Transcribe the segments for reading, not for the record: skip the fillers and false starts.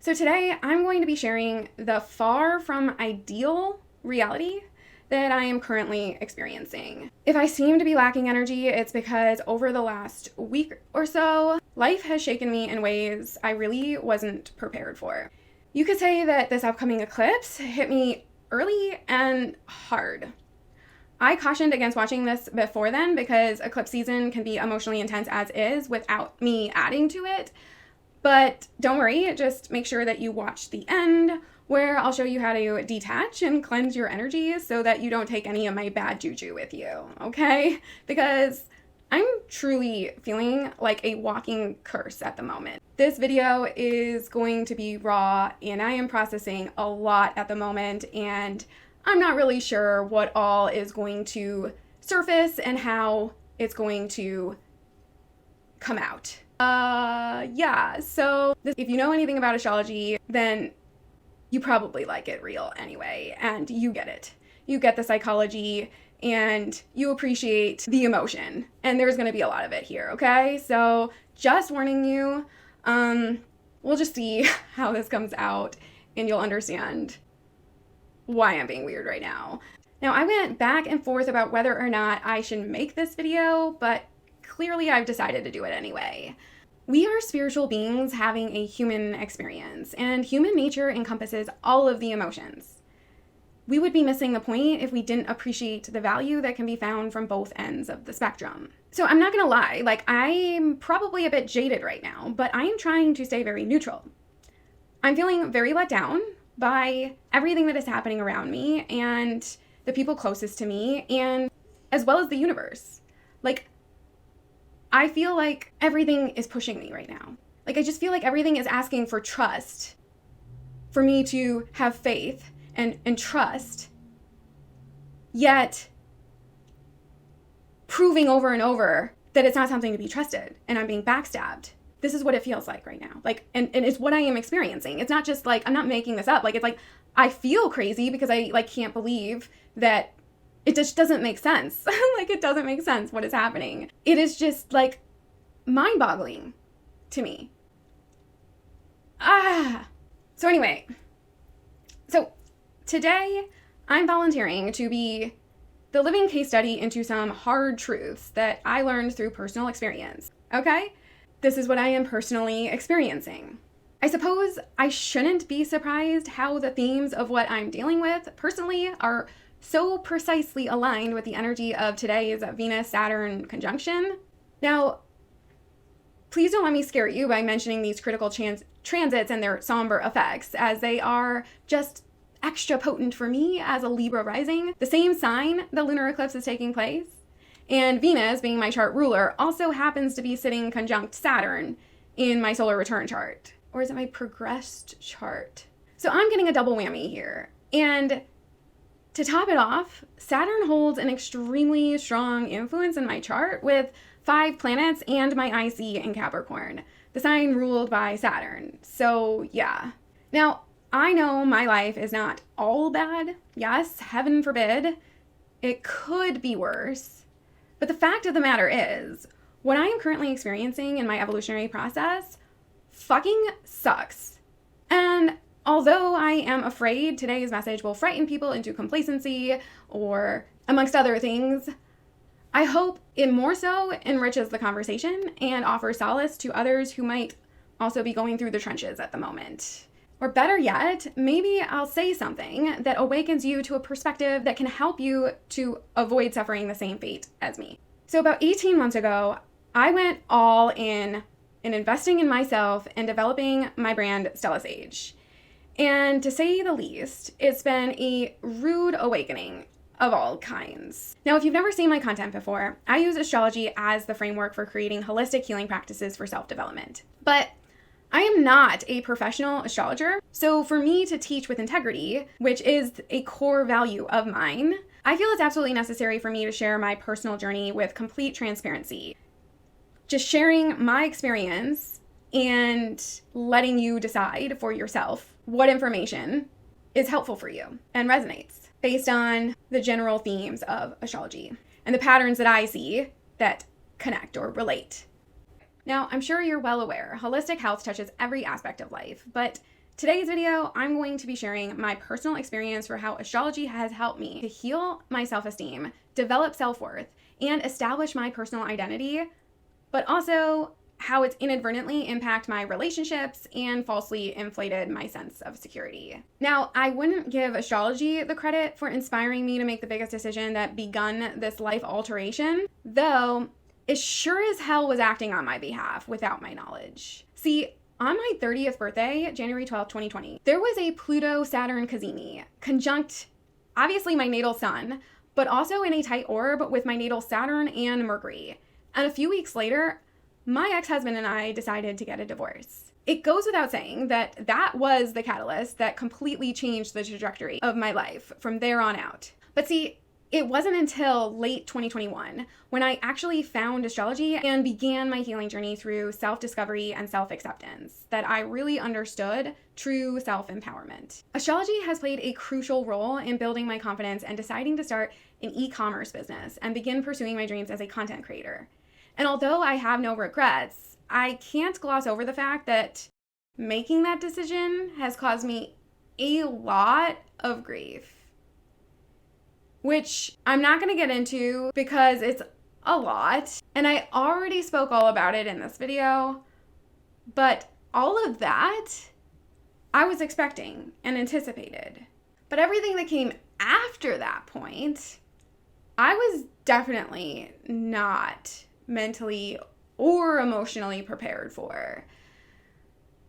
So today I'm going to be sharing the far from ideal reality that I am currently experiencing. If I seem to be lacking energy, it's because over the last week or so, life has shaken me in ways I really wasn't prepared for. You could say that this upcoming eclipse hit me early and hard. I cautioned against watching this before then because eclipse season can be emotionally intense as is without me adding to it. But don't worry, just make sure that you watch the end where I'll show you how to detach and cleanse your energy so that you don't take any of my bad juju with you, okay? Because I'm truly feeling like a walking curse at the moment. This video is going to be raw and I am processing a lot at the moment, and I'm not really sure what all is going to surface and how it's going to come out. So if you know anything about astrology, then you probably like it real anyway, and you get it. You get the psychology and you appreciate the emotion, and there's going to be a lot of it here, okay? So just warning you, we'll just see how this comes out and you'll understand why I'm being weird right now. Now, I went back and forth about whether or not I should make this video, but clearly I've decided to do it anyway. We are spiritual beings having a human experience, and human nature encompasses all of the emotions. We would be missing the point if we didn't appreciate the value that can be found from both ends of the spectrum. So I'm not gonna lie, I'm probably a bit jaded right now, but I am trying to stay very neutral. I'm feeling very let down by everything that is happening around me and the people closest to me, and as well as the universe. I feel like everything is pushing me right now. I just feel like everything is asking for trust, for me to have faith and trust, yet proving over and over that it's not something to be trusted and I'm being backstabbed. This is what it feels like right now. And it's what I am experiencing. It's not just I'm not making this up. I feel crazy because I can't believe that it just doesn't make sense. It doesn't make sense what is happening. It is just mind-boggling to me. So anyway, today I'm volunteering to be the living case study into some hard truths that I learned through personal experience, okay? This is what I am personally experiencing. I suppose I shouldn't be surprised how the themes of what I'm dealing with personally are so precisely aligned with the energy of today's Venus-Saturn conjunction. Now, please don't let me scare you by mentioning these critical transits and their somber effects, as they are just extra potent for me as a Libra rising, the same sign the lunar eclipse is taking place. And Venus, being my chart ruler, also happens to be sitting conjunct Saturn in my solar return chart. Or is it my progressed chart? So I'm getting a double whammy here. And to top it off, Saturn holds an extremely strong influence in my chart with 5 planets and my IC in Capricorn, the sign ruled by Saturn. So yeah. Now, I know my life is not all bad. Yes, heaven forbid. It could be worse. But the fact of the matter is, what I am currently experiencing in my evolutionary process fucking sucks. And although I am afraid today's message will frighten people into complacency or amongst other things, I hope it more so enriches the conversation and offers solace to others who might also be going through the trenches at the moment. Or better yet, maybe I'll say something that awakens you to a perspective that can help you to avoid suffering the same fate as me. So about 18 months ago, I went all in investing in myself and developing my brand Stella Sage. And to say the least, it's been a rude awakening of all kinds. Now, if you've never seen my content before, I use astrology as the framework for creating holistic healing practices for self-development. But I am not a professional astrologer, so for me to teach with integrity, which is a core value of mine, I feel it's absolutely necessary for me to share my personal journey with complete transparency. Just sharing my experience and letting you decide for yourself what information is helpful for you and resonates based on the general themes of astrology and the patterns that I see that connect or relate. Now, I'm sure you're well aware, holistic health touches every aspect of life, but Today's video, I'm going to be sharing my personal experience for how astrology has helped me to heal my self-esteem, develop self-worth, and establish my personal identity, but also how it's inadvertently impacted my relationships and falsely inflated my sense of security. Now, I wouldn't give astrology the credit for inspiring me to make the biggest decision that begun this life alteration, though it sure as hell was acting on my behalf without my knowledge. See, on my 30th birthday, January 12th, 2020, there was a Pluto-Saturn Cazimi, conjunct obviously my natal sun, but also in a tight orb with my natal Saturn and Mercury. And a few weeks later, my ex-husband and I decided to get a divorce. It goes without saying that that was the catalyst that completely changed the trajectory of my life from there on out. But see, it wasn't until late 2021 when I actually found astrology and began my healing journey through self-discovery and self-acceptance that I really understood true self-empowerment. Astrology has played a crucial role in building my confidence and deciding to start an e-commerce business and begin pursuing my dreams as a content creator. And although I have no regrets, I can't gloss over the fact that making that decision has caused me a lot of grief, which I'm not going to get into because it's a lot, and I already spoke all about it in this video, but all of that I was expecting and anticipated. But everything that came after that point, I was definitely not mentally or emotionally prepared for.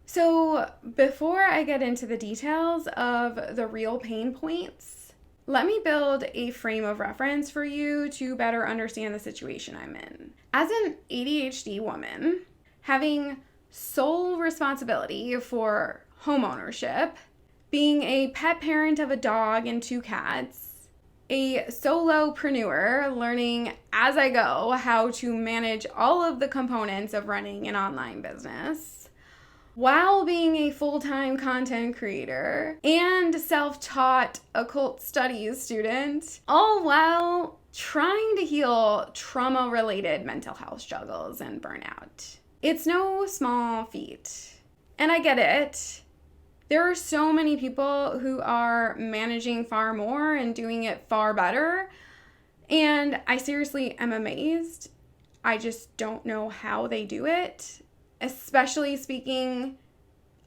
So before I get into the details of the real pain points, let me build a frame of reference for you to better understand the situation I'm in. As an ADHD woman, having sole responsibility for home ownership, being a pet parent of a dog and 2 cats, a solopreneur learning as I go how to manage all of the components of running an online business, while being a full-time content creator and self-taught occult studies student, all while trying to heal trauma-related mental health struggles and burnout. It's no small feat. And I get it. There are so many people who are managing far more and doing it far better, and I seriously am amazed. I just don't know how they do it, especially speaking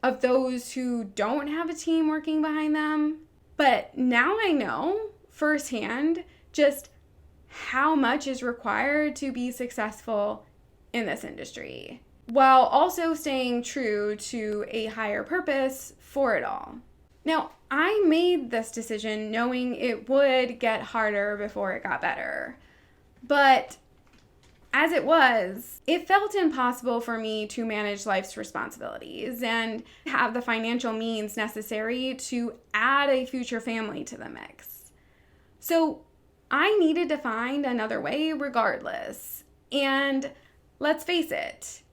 of those who don't have a team working behind them. But now I know firsthand just how much is required to be successful in this industry, while also staying true to a higher purpose for it all. Now, I made this decision knowing it would get harder before it got better. But as it was, it felt impossible for me to manage life's responsibilities and have the financial means necessary to add a future family to the mix. So I needed to find another way regardless. And let's face it,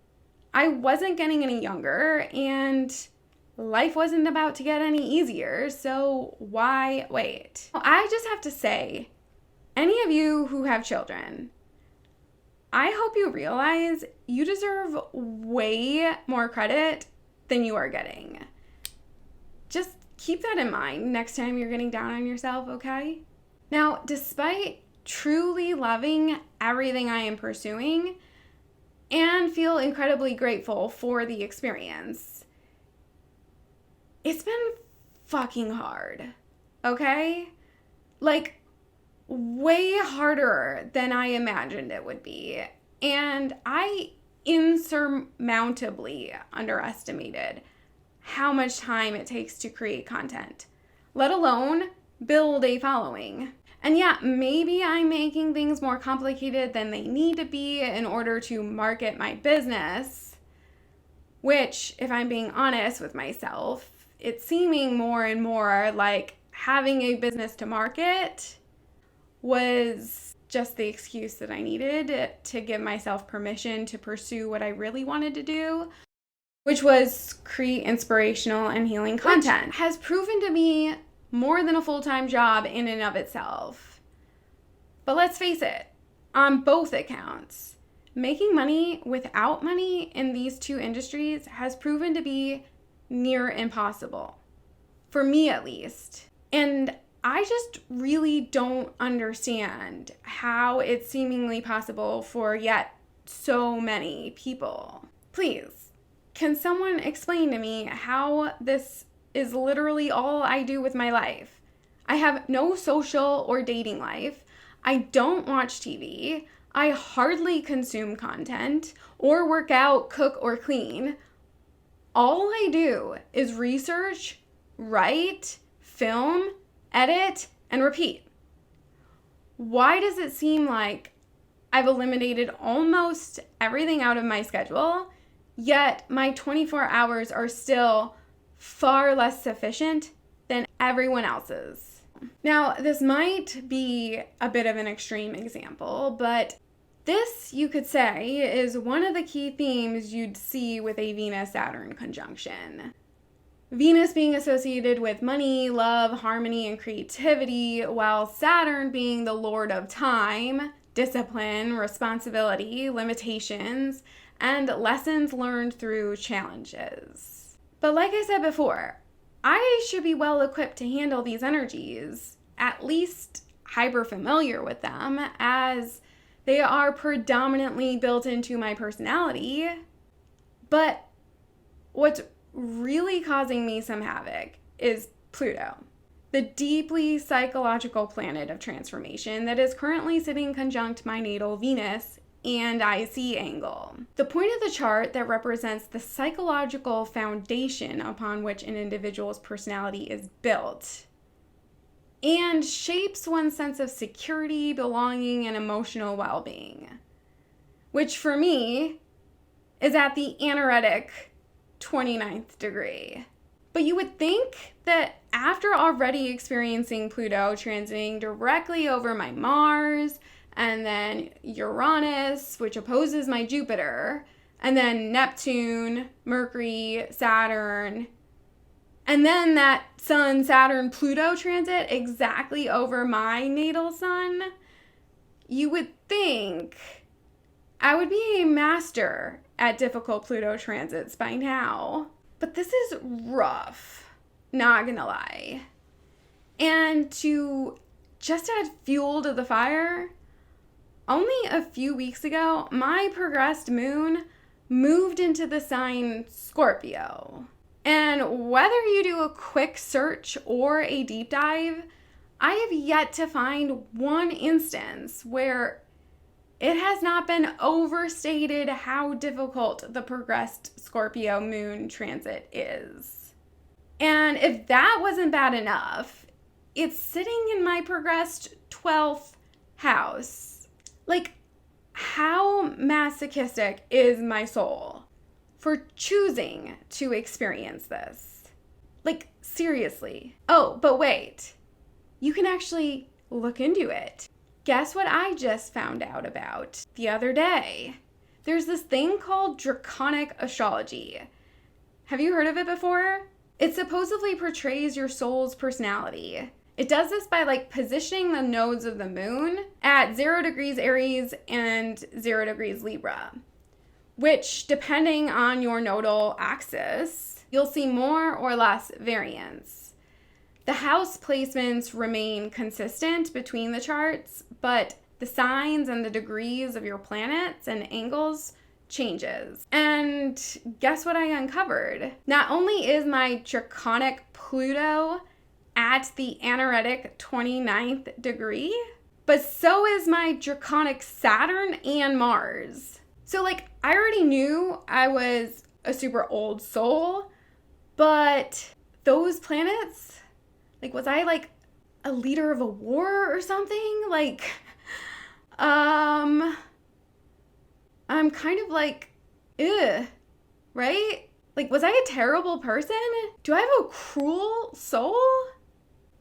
I wasn't getting any younger, and life wasn't about to get any easier, so why wait? I just have to say, any of you who have children, I hope you realize you deserve way more credit than you are getting. Just keep that in mind next time you're getting down on yourself, okay? Now, despite truly loving everything I am pursuing, and feel incredibly grateful for the experience, it's been fucking hard, okay? Like, way harder than I imagined it would be. And I insurmountably underestimated how much time it takes to create content, let alone build a following. And yeah, maybe I'm making things more complicated than they need to be in order to market my business, which, if I'm being honest with myself, it's seeming more and more like having a business to market was just the excuse that I needed to give myself permission to pursue what I really wanted to do, which was create inspirational and healing content, which has proven to be more than a full-time job in and of itself. But let's face it, on both accounts, making money without money in these two industries has proven to be near impossible. For me, at least. And I just really don't understand how it's seemingly possible for yet so many people. Please, can someone explain to me how this is literally all I do with my life? I have no social or dating life. I don't watch TV. I hardly consume content or work out, cook, or clean. All I do is research, write, film, edit, and repeat. Why does it seem like I've eliminated almost everything out of my schedule, yet my 24 hours are still far less sufficient than everyone else's? Now, this might be a bit of an extreme example, but this, you could say, is one of the key themes you'd see with a Venus-Saturn conjunction. Venus being associated with money, love, harmony, and creativity, while Saturn being the lord of time, discipline, responsibility, limitations, and lessons learned through challenges. But like I said before, I should be well equipped to handle these energies, at least hyper familiar with them, as they are predominantly built into my personality. But what's really causing me some havoc is Pluto, the deeply psychological planet of transformation that is currently sitting conjunct my natal Venus and IC angle. The point of the chart that represents the psychological foundation upon which an individual's personality is built and shapes one's sense of security, belonging, and emotional well-being, which for me is at the Anaretic 29th degree. But you would think that after already experiencing Pluto transiting directly over my Mars, and then Uranus, which opposes my Jupiter, and then Neptune, Mercury, Saturn, and then that Sun, Saturn, Pluto transit exactly over my natal sun, you would think I would be a master at difficult Pluto transits by now. But this is rough, not gonna lie. And to just add fuel to the fire, only a few weeks ago, my progressed moon moved into the sign Scorpio. And whether you do a quick search or a deep dive, I have yet to find one instance where it has not been overstated how difficult the progressed Scorpio moon transit is. And if that wasn't bad enough, it's sitting in my progressed 12th house. Like, how masochistic is my soul for choosing to experience this? Like, seriously. Oh, but wait. You can actually look into it. Guess what I just found out about the other day? There's this thing called Draconic Astrology. Have you heard of it before? It supposedly portrays your soul's personality. It does this by positioning the nodes of the moon at 0 degrees Aries and 0 degrees Libra, which, depending on your nodal axis, you'll see more or less variance. The house placements remain consistent between the charts, but the signs and the degrees of your planets and angles changes. And guess what I uncovered? Not only is my Draconic Pluto at the Anaretic 29th degree, but so is my Draconic Saturn and Mars. So I already knew I was a super old soul, but those planets, was I a leader of a war or something? I'm kind of ugh, right? Was I a terrible person? Do I have a cruel soul?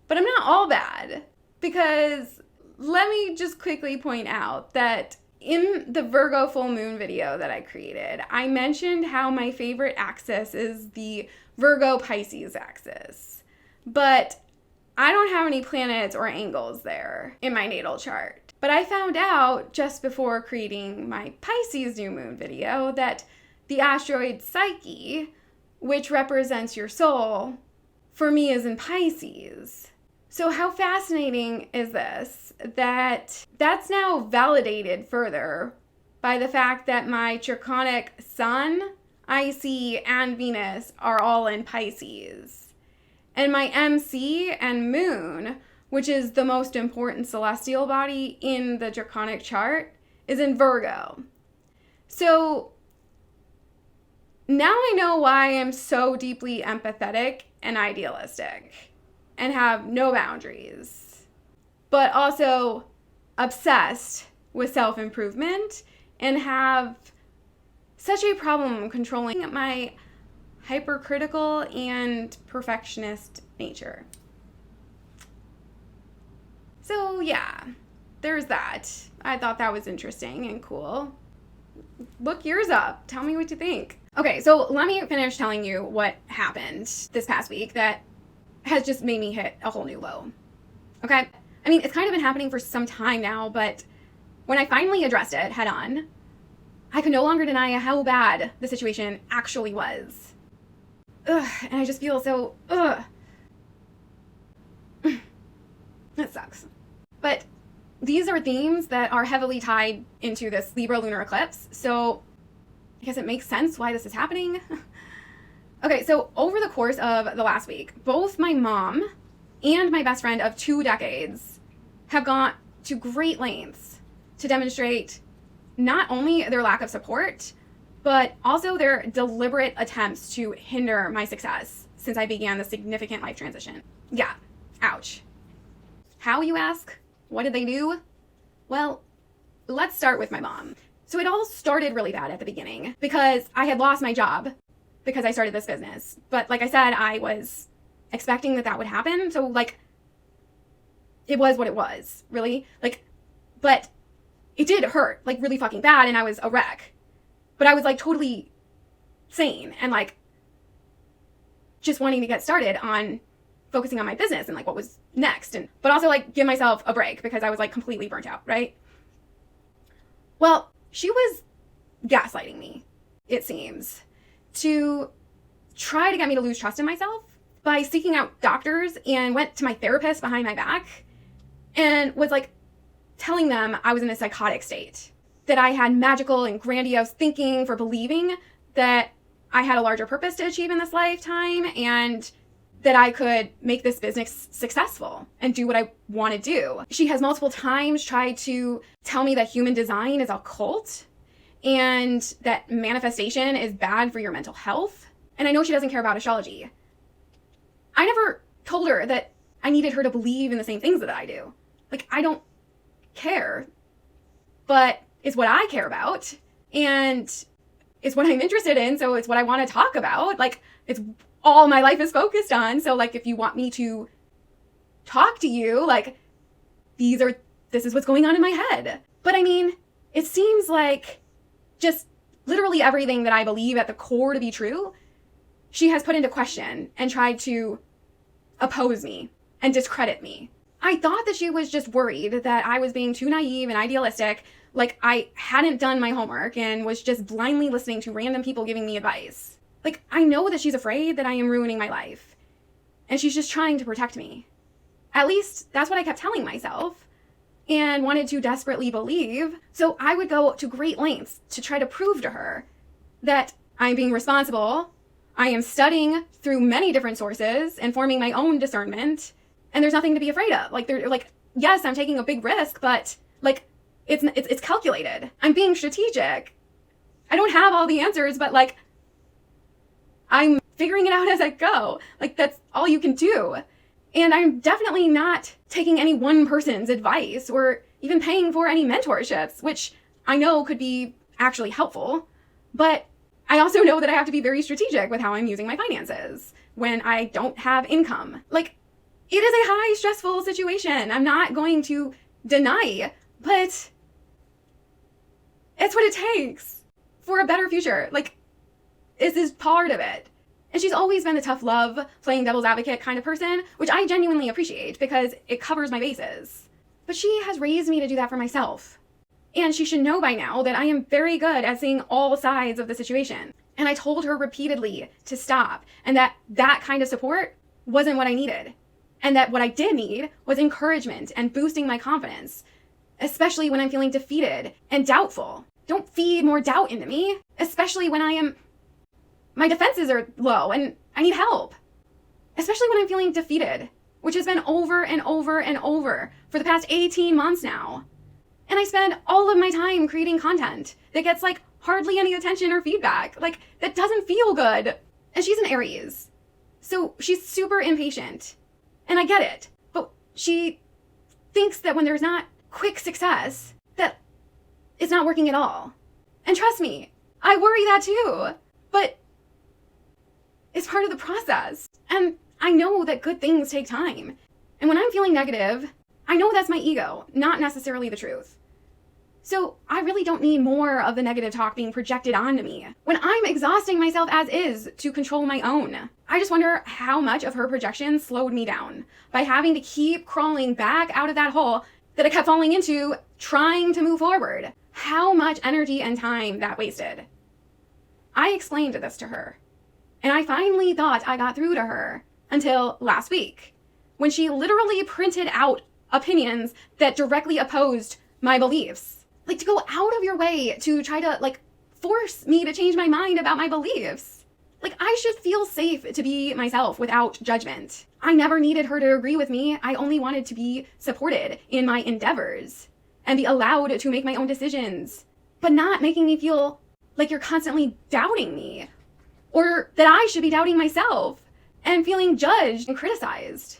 But I'm not all bad, because let me just quickly point out that in the Virgo full moon video that I created, I mentioned how my favorite axis is the Virgo Pisces axis. But I don't have any planets or angles there in my natal chart. But I found out just before creating my Pisces new moon video that the asteroid Psyche, which represents your soul, for me is in Pisces. So how fascinating is this? That's now validated further by the fact that my Draconic Sun, IC, and Venus are all in Pisces. And my MC and Moon, which is the most important celestial body in the Draconic chart, is in Virgo. So now I know why I'm so deeply empathetic and idealistic and have no boundaries, but also obsessed with self-improvement and have such a problem controlling my hypercritical and perfectionist nature. So yeah, there's that. I thought that was interesting and cool. Look yours up. Tell me what you think. Okay, so let me finish telling you what happened this past week that has just made me hit a whole new low. Okay? I mean, it's kind of been happening for some time now, but when I finally addressed it head on, I could no longer deny how bad the situation actually was. Ugh, and I just feel so, ugh. That sucks. But these are themes that are heavily tied into this Libra lunar eclipse, so I guess it makes sense why this is happening. Okay, so over the course of the last week, both my mom and my best friend of 2 decades have gone to great lengths to demonstrate not only their lack of support, but also their deliberate attempts to hinder my success since I began the significant life transition. Yeah, ouch. How, you ask? What did they do? Well, let's start with my mom. So it all started really bad at the beginning because I had lost my job because I started this business. But like I said, I was expecting that would happen. So like, it was what it was, really. Like, but it did hurt like really fucking bad and I was a wreck. But I was like totally sane and like just wanting to get started on focusing on my business and like what was next, and but also like give myself a break because I was like completely burnt out, right? Well, she was gaslighting me, it seems, to try to get me to lose trust in myself by seeking out doctors, and went to my therapist behind my back and was like telling them I was in a psychotic state, that I had magical and grandiose thinking for believing that I had a larger purpose to achieve in this lifetime and that I could make this business successful and do what I want to do. She has multiple times tried to tell me that human design is a cult and that manifestation is bad for your mental health. And I know she doesn't care about astrology. I never told her that I needed her to believe in the same things that I do. Like, I don't care, but it's what I care about and it's what I'm interested in, so it's what I want to talk about. Like, it's all my life is focused on. So like, if you want me to talk to you, like, this is what's going on in my head. But I mean, it seems like just literally everything that I believe at the core to be true, she has put into question and tried to oppose me and discredit me. I thought that she was just worried that I was being too naive and idealistic, like I hadn't done my homework and was just blindly listening to random people giving me advice. Like, I know that she's afraid that I am ruining my life, and she's just trying to protect me. At least that's what I kept telling myself and wanted to desperately believe. So I would go to great lengths to try to prove to her that I'm being responsible, I am studying through many different sources and forming my own discernment, and there's nothing to be afraid of. Like, they're like, yes, I'm taking a big risk, but like, it's calculated. I'm being strategic. I don't have all the answers, but like, I'm figuring it out as I go. Like, that's all you can do. And I'm definitely not taking any one person's advice or even paying for any mentorships, which I know could be actually helpful. But I also know that I have to be very strategic with how I'm using my finances when I don't have income. Like, it is a high stressful situation. I'm not going to deny, but it's what it takes for a better future. Like, this is part of it. And she's always been the tough love, playing devil's advocate kind of person, which I genuinely appreciate because it covers my bases. But she has raised me to do that for myself. And she should know by now that I am very good at seeing all sides of the situation. And I told her repeatedly to stop, and that kind of support wasn't what I needed. And that what I did need was encouragement and boosting my confidence, especially when I'm feeling defeated and doubtful. Don't feed more doubt into me, especially when my defenses are low and I need help. Especially when I'm feeling defeated, which has been over and over and over for the past 18 months now. And I spend all of my time creating content that gets like hardly any attention or feedback. Like, that doesn't feel good. And she's an Aries, so she's super impatient. And I get it, but she thinks that when there's not quick success, that it's not working at all. And trust me, I worry that too, but it's part of the process. And I know that good things take time. And when I'm feeling negative, I know that's my ego, not necessarily the truth. So I really don't need more of the negative talk being projected onto me when I'm exhausting myself as is to control my own. I just wonder how much of her projection slowed me down by having to keep crawling back out of that hole that I kept falling into trying to move forward. How much energy and time that wasted. I explained this to her, and I finally thought I got through to her until last week, when she literally printed out opinions that directly opposed my beliefs. Like, to go out of your way to try to, like, force me to change my mind about my beliefs. Like, I should feel safe to be myself without judgment. I never needed her to agree with me. I only wanted to be supported in my endeavors and be allowed to make my own decisions, but not making me feel like you're constantly doubting me or that I should be doubting myself and feeling judged and criticized.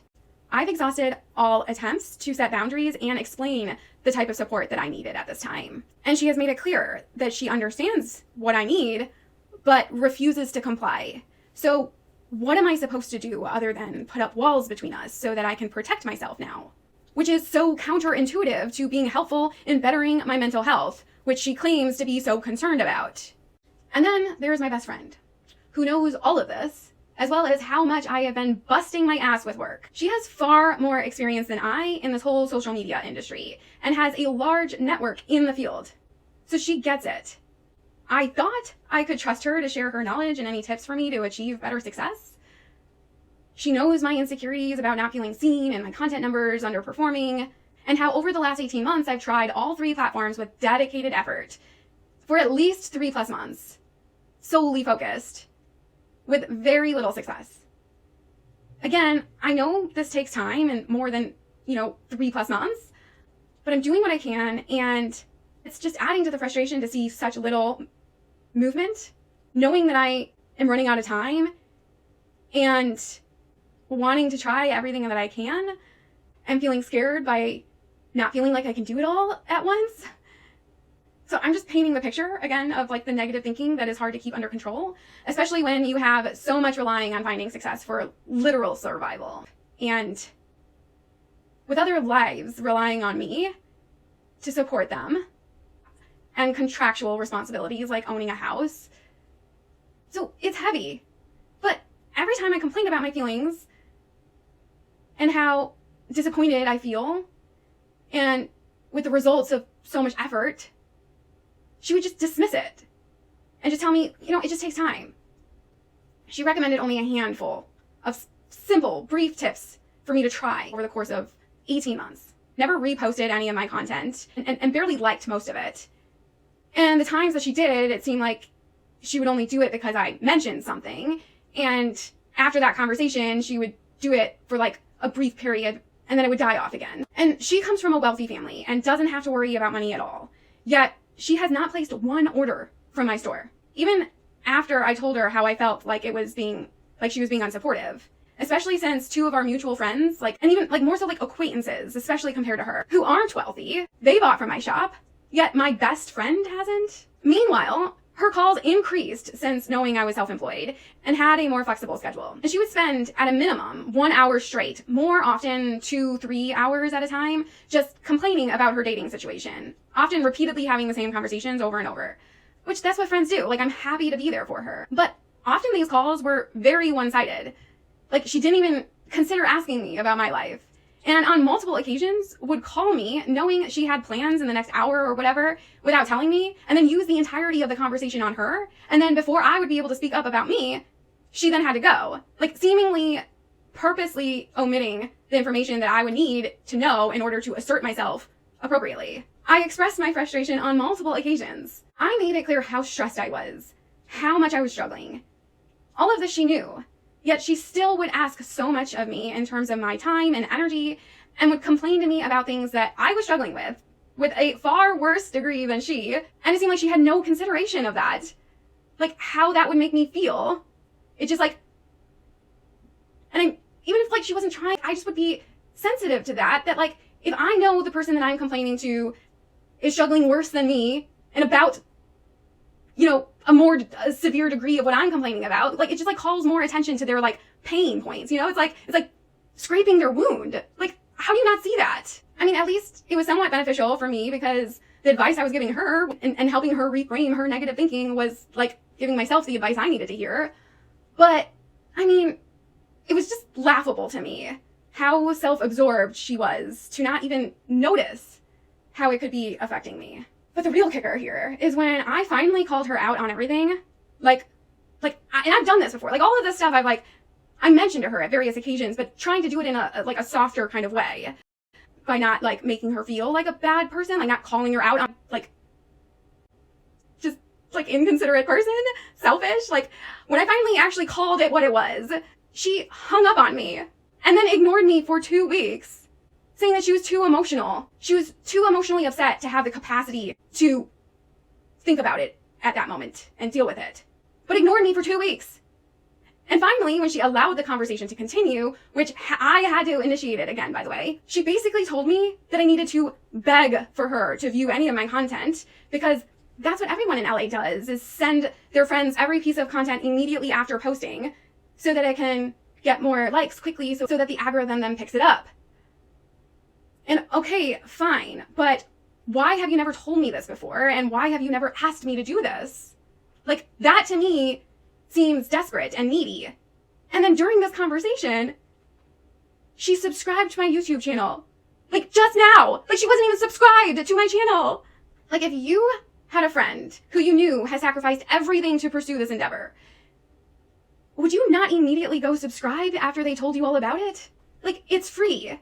I've exhausted all attempts to set boundaries and explain the type of support that I needed at this time. And she has made it clear that she understands what I need, but refuses to comply. So what am I supposed to do other than put up walls between us so that I can protect myself now? Which is so counterintuitive to being helpful in bettering my mental health, which she claims to be so concerned about. And then there's my best friend, who knows all of this, as well as how much I have been busting my ass with work. She has far more experience than I in this whole social media industry and has a large network in the field. So she gets it. I thought I could trust her to share her knowledge and any tips for me to achieve better success. She knows my insecurities about not feeling seen and my content numbers underperforming, and how over the last 18 months I've tried all 3 platforms with dedicated effort for at least 3+ months, solely focused, with very little success. Again, I know this takes time and more than, 3+ months, but I'm doing what I can, and it's just adding to the frustration to see such little movement, knowing that I am running out of time and wanting to try everything that I can and feeling scared by not feeling like I can do it all at once. So I'm just painting the picture again of like the negative thinking that is hard to keep under control, especially when you have so much relying on finding success for literal survival. And with other lives relying on me to support them and contractual responsibilities like owning a house. So it's heavy. But every time I complain about my feelings and how disappointed I feel and with the results of so much effort, she would just dismiss it and just tell me, it just takes time. She recommended only a handful of simple, brief tips for me to try over the course of 18 months. Never reposted any of my content and barely liked most of it. And the times that she did, it seemed like she would only do it because I mentioned something. And after that conversation, she would do it for like a brief period and then it would die off again. And she comes from a wealthy family and doesn't have to worry about money at all. Yet she has not placed one order from my store, even after I told her how I felt like she was being unsupportive, especially since 2 of our mutual friends, and even more so acquaintances, especially compared to her, who aren't wealthy, they bought from my shop, yet my best friend hasn't. Meanwhile, her calls increased since knowing I was self-employed and had a more flexible schedule. And she would spend, at a minimum, 1 hour straight, more often 2-3 hours at a time, just complaining about her dating situation, often repeatedly having the same conversations over and over, which that's what friends do. I'm happy to be there for her. But often these calls were very one-sided. She didn't even consider asking me about my life. and on multiple occasions would call me knowing she had plans in the next hour or whatever without telling me, and then use the entirety of the conversation on her. And then before I would be able to speak up about me, she then had to go. Like, seemingly purposely omitting the information that I would need to know in order to assert myself appropriately. I expressed my frustration on multiple occasions. I made it clear how stressed I was, how much I was struggling. All of this she knew. Yet she still would ask so much of me in terms of my time and energy, and would complain to me about things that I was struggling with a far worse degree than she, and it seemed like she had no consideration of that. Like, how that would make me feel. It just like, even if like she wasn't trying, I just would be sensitive to that like, if I know the person that I'm complaining to is struggling worse than me, and about, a more severe degree of what I'm complaining about, like, it just like calls more attention to their like pain points, it's like scraping their wound. Like, how do you not see that? I mean, at least it was somewhat beneficial for me, because the advice I was giving her and helping her reframe her negative thinking was like giving myself the advice I needed to hear. But I mean, it was just laughable to me how self-absorbed she was to not even notice how it could be affecting me. But the real kicker here is when I finally called her out on everything, and I've done this before, like all of this stuff I mentioned to her at various occasions, but trying to do it in a softer kind of way, by not like making her feel like a bad person, like not calling her out on just like inconsiderate person, selfish. Like, when I finally actually called it what it was, she hung up on me and then ignored me for 2 weeks, saying that she was too emotional. She was too emotionally upset to have the capacity to think about it at that moment and deal with it, but ignored me for 2 weeks. And finally, when she allowed the conversation to continue, which I had to initiate it again, by the way, she basically told me that I needed to beg for her to view any of my content, because that's what everyone in LA does, is send their friends every piece of content immediately after posting so that it can get more likes quickly, so that the algorithm then picks it up. And okay, fine, but why have you never told me this before? And why have you never asked me to do this? Like, that to me seems desperate and needy. And then during this conversation, she subscribed to my YouTube channel. Like, just now. Like, she wasn't even subscribed to my channel. Like, if you had a friend who you knew has sacrificed everything to pursue this endeavor, would you not immediately go subscribe after they told you all about it? Like, it's free.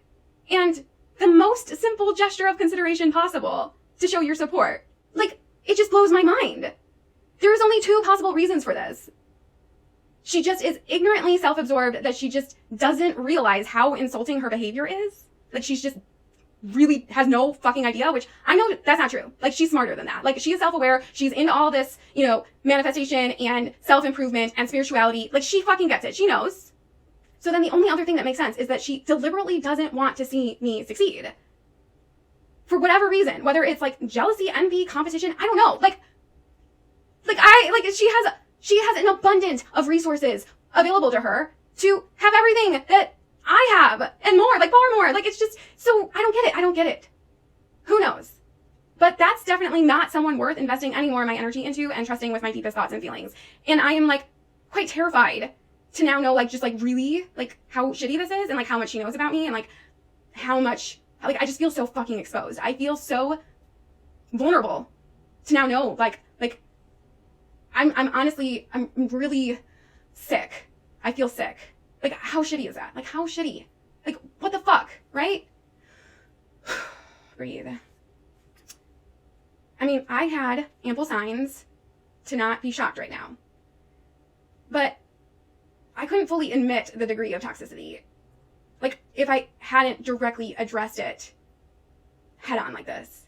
And the most simple gesture of consideration possible to show your support. Like, it just blows my mind. There's only 2 possible reasons for this. She just is ignorantly self-absorbed, that she just doesn't realize how insulting her behavior is. Like, she's just really has no fucking idea, which I know that's not true. Like, she's smarter than that. Like, she is self-aware. She's into all this, manifestation and self-improvement and spirituality. Like, she fucking gets it. She knows. So then the only other thing that makes sense is that she deliberately doesn't want to see me succeed. For whatever reason, whether it's like jealousy, envy, competition, I don't know. She has an abundance of resources available to her to have everything that I have and more, like far more. Like, it's just, so I don't get it. Who knows? But that's definitely not someone worth investing any more of my energy into and trusting with my deepest thoughts and feelings. And I am quite terrified to now know really how shitty this is, and how much she knows about me, and how much, I just feel so fucking exposed. I feel so vulnerable to now know, I'm honestly, I'm really sick. I feel sick. How shitty is that? How shitty? What the fuck, right? Breathe. I mean, I had ample signs to not be shocked right now. But I couldn't fully admit the degree of toxicity. If I hadn't directly addressed it head on like this,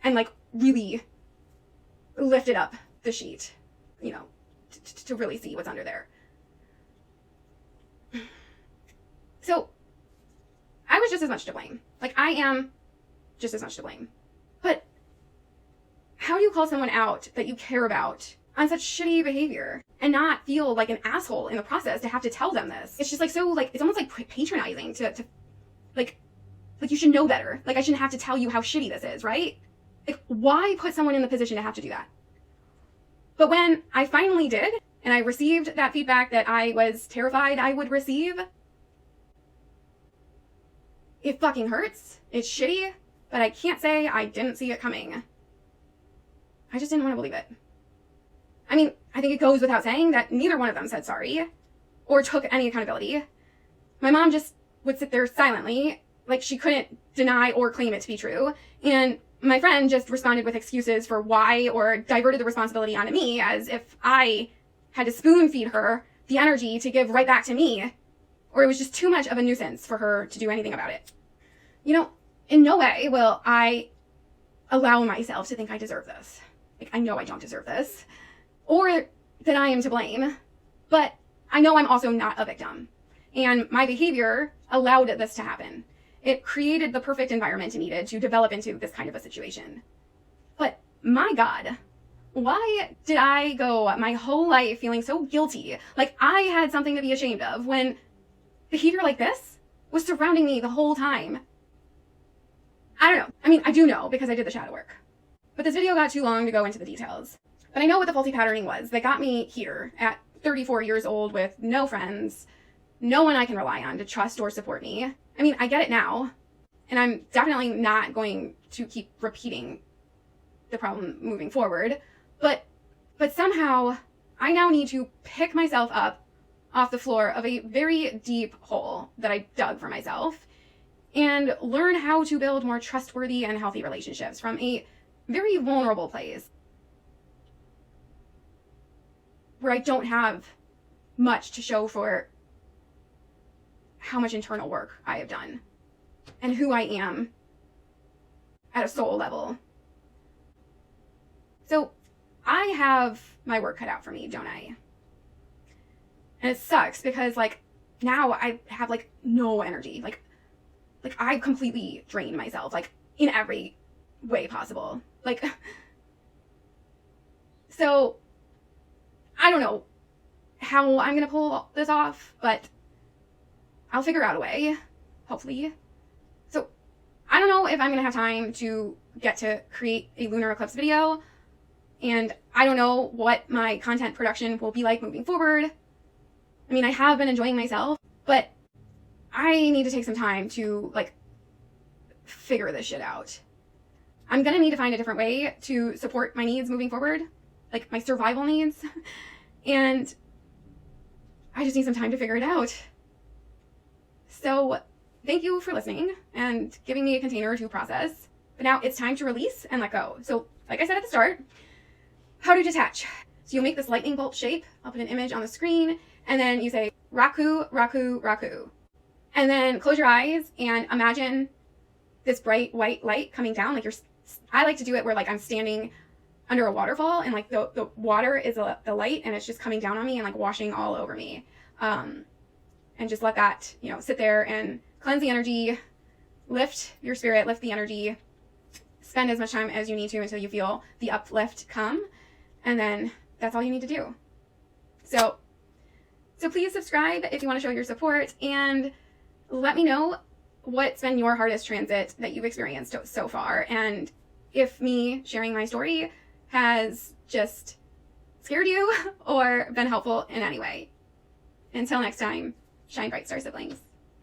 and really lifted up the sheet, to really see what's under there. So I was just as much to blame. I am just as much to blame. But how do you call someone out that you care about on such shitty behavior and not feel like an asshole in the process to have to tell them this? It's just it's almost patronizing to you should know better. I shouldn't have to tell you how shitty this is, right? Why put someone in the position to have to do that? But when I finally did, and I received that feedback that I was terrified I would receive, It fucking hurts. It's shitty, but I can't say I didn't see it coming. I just didn't want to believe it. I mean, I think it goes without saying that neither one of them said sorry or took any accountability. My mom just would sit there silently, like she couldn't deny or claim it to be true. And my friend just responded with excuses for why, or diverted the responsibility onto me, as if I had to spoon feed her the energy to give right back to me, or it was just too much of a nuisance for her to do anything about it. You know, in no way will I allow myself to think I deserve this. Like, I know I don't deserve this, or that I am to blame, but I know I'm also not a victim. And my behavior allowed this to happen. It created the perfect environment needed to develop into this kind of a situation. But my God, why did I go my whole life feeling so guilty, like I had something to be ashamed of, when behavior like this was surrounding me the whole time? I don't know. I mean, I do know because I did the shadow work. But this video got too long to go into the details. But I know what the faulty patterning was that got me here at 34 years old with no friends, no one I can rely on to trust or support me. I mean, I get it now, and I'm definitely not going to keep repeating the problem moving forward, but somehow I now need to pick myself up off the floor of a very deep hole that I dug for myself and learn how to build more trustworthy and healthy relationships from a very vulnerable place where I don't have much to show for how much internal work I have done and who I am at a soul level. So I have my work cut out for me, don't I? And it sucks because, like, now I have, like, no energy. Like I've completely drained myself, like, in every way possible. Like, so I don't know how I'm gonna pull this off, but I'll figure out a way, hopefully. So I don't know if I'm gonna have time to get to create a lunar eclipse video, and I don't know what my content production will be like moving forward. I mean, I have been enjoying myself, but I need to take some time to, like, figure this shit out. I'm gonna need to find a different way to support my needs moving forward, like my survival needs, and I just need some time to figure it out. So thank you for listening and giving me a container to process. But now it's time to release and let go. So like I said at the start, how to detach. So you'll make this lightning bolt shape. I'll put an image on the screen, and then you say Raku, Raku, Raku. And then close your eyes and imagine this bright white light coming down. Like I like to do it where, like, I'm standing under a waterfall and, like, the water is the light, and it's just coming down on me and, like, washing all over me. And just let that, you know, sit there and cleanse the energy, lift your spirit, lift the energy, spend as much time as you need to until you feel the uplift come. And then that's all you need to do. So please subscribe if you want to show your support, and let me know what's been your hardest transit that you've experienced so far, and if me sharing my story has just scared you or been helpful in any way. Until next time, shine bright, star siblings.